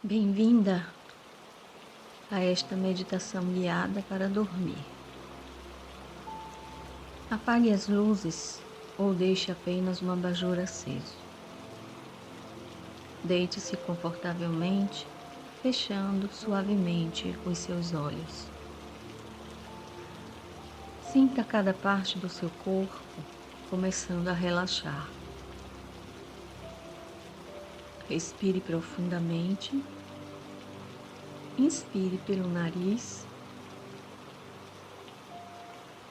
Bem-vinda a esta meditação guiada para dormir. Apague as luzes ou deixe apenas um abajur aceso. Deite-se confortavelmente, fechando suavemente os seus olhos. Sinta cada parte do seu corpo começando a relaxar. Respire profundamente. Inspire pelo nariz.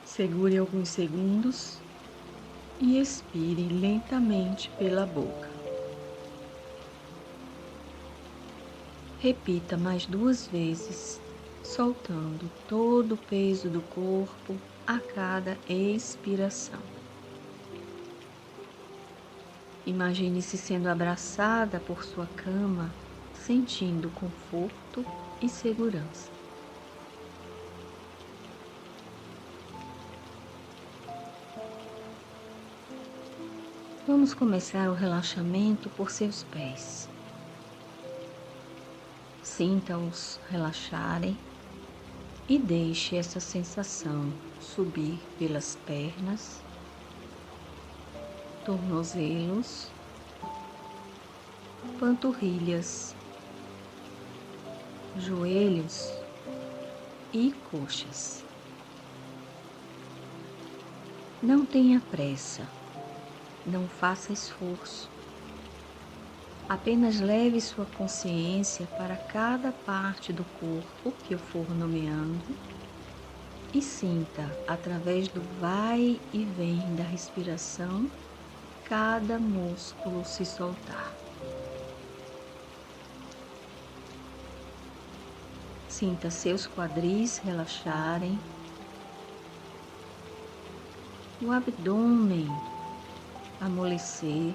Segure alguns segundos e expire lentamente pela boca. Repita mais 2 vezes, soltando todo o peso do corpo a cada expiração. Imagine-se sendo abraçada por sua cama, sentindo conforto e segurança. Vamos começar o relaxamento por seus pés. Sinta-os relaxarem e deixe essa sensação subir pelas pernas, tornozelos, panturrilhas, joelhos e coxas. Não tenha pressa, não faça esforço. Apenas leve sua consciência para cada parte do corpo que eu for nomeando e sinta, através do vai e vem da respiração, cada músculo se soltar. Sinta seus quadris relaxarem, o abdômen amolecer,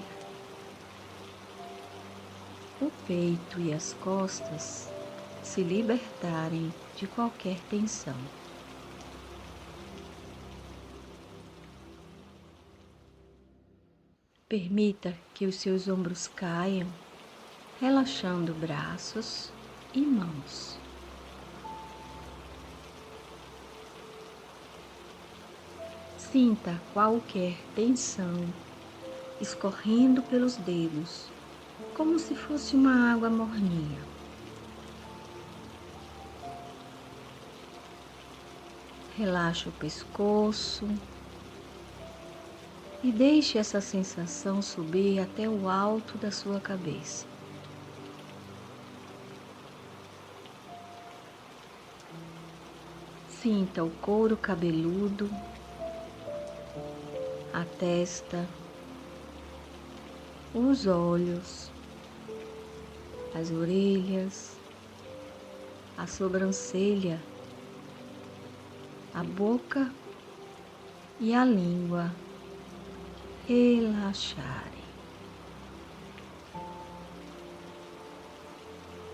o peito e as costas se libertarem de qualquer tensão. Permita que os seus ombros caiam, relaxando braços e mãos. Sinta qualquer tensão escorrendo pelos dedos, como se fosse uma água morninha. Relaxe o pescoço e deixe essa sensação subir até o alto da sua cabeça. Sinta o couro cabeludo, a testa, os olhos, as orelhas, a sobrancelha, a boca e a língua relaxarem.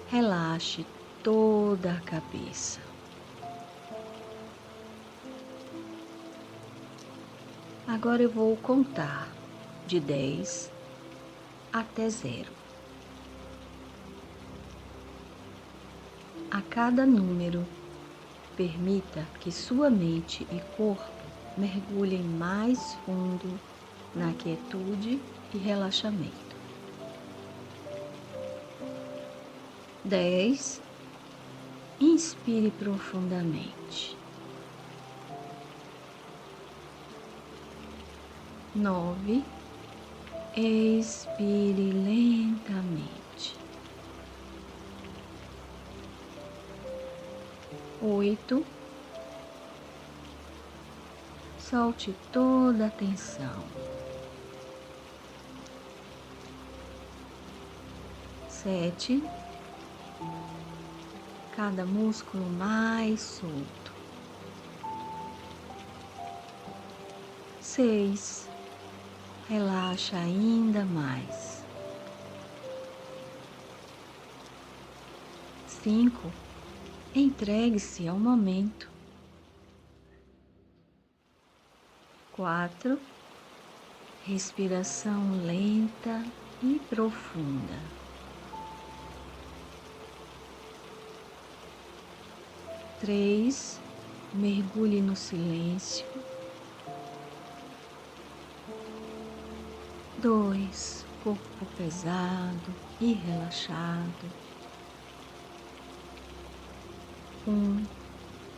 Relaxe toda a cabeça. Agora eu vou contar de 10 até 0. A cada número, permita que sua mente e corpo mergulhem mais fundo na quietude e relaxamento. 10. Inspire profundamente. 9. Expire lentamente. 8. Solte toda a tensão. 7. Cada músculo mais solto. 6. Relaxa ainda mais. 5. Entregue-se ao momento. 4. Respiração lenta e profunda. 3, mergulhe no silêncio. 2, corpo pesado e relaxado. 1,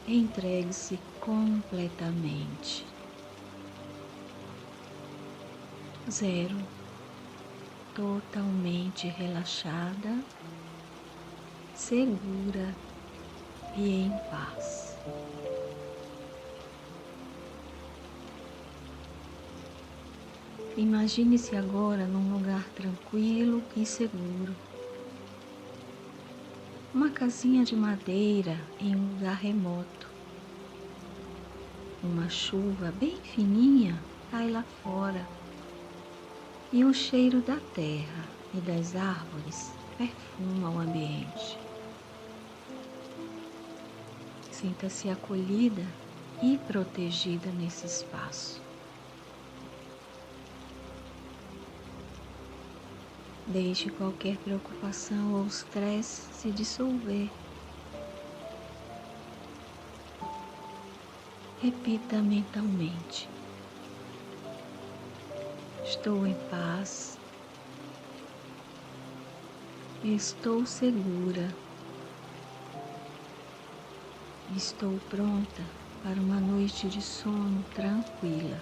entregue-se completamente. 0, totalmente relaxada, segura e em paz. Imagine-se agora num lugar tranquilo e seguro. Uma casinha de madeira em um lugar remoto. Uma chuva bem fininha cai lá fora e o cheiro da terra e das árvores perfuma o ambiente. Sinta-se acolhida e protegida nesse espaço. Deixe qualquer preocupação ou estresse se dissolver. Repita mentalmente: estou em paz, estou segura, estou pronta para uma noite de sono tranquila.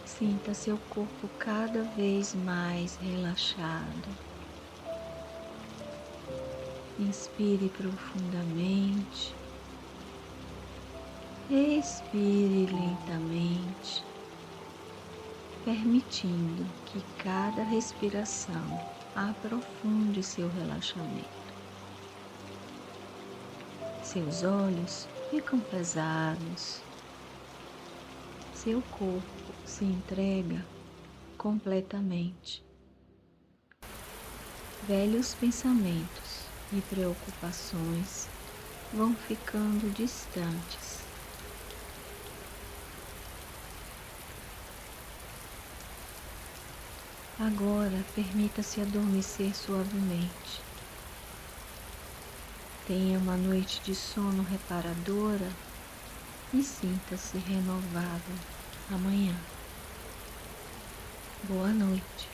Sinta seu corpo cada vez mais relaxado. Inspire profundamente. Expire lentamente, permitindo que cada respiração aprofunde seu relaxamento. Seus olhos ficam pesados. Seu corpo se entrega completamente. Velhos pensamentos e preocupações vão ficando distantes. Agora permita-se adormecer suavemente. Tenha uma noite de sono reparadora e sinta-se renovada amanhã. Boa noite.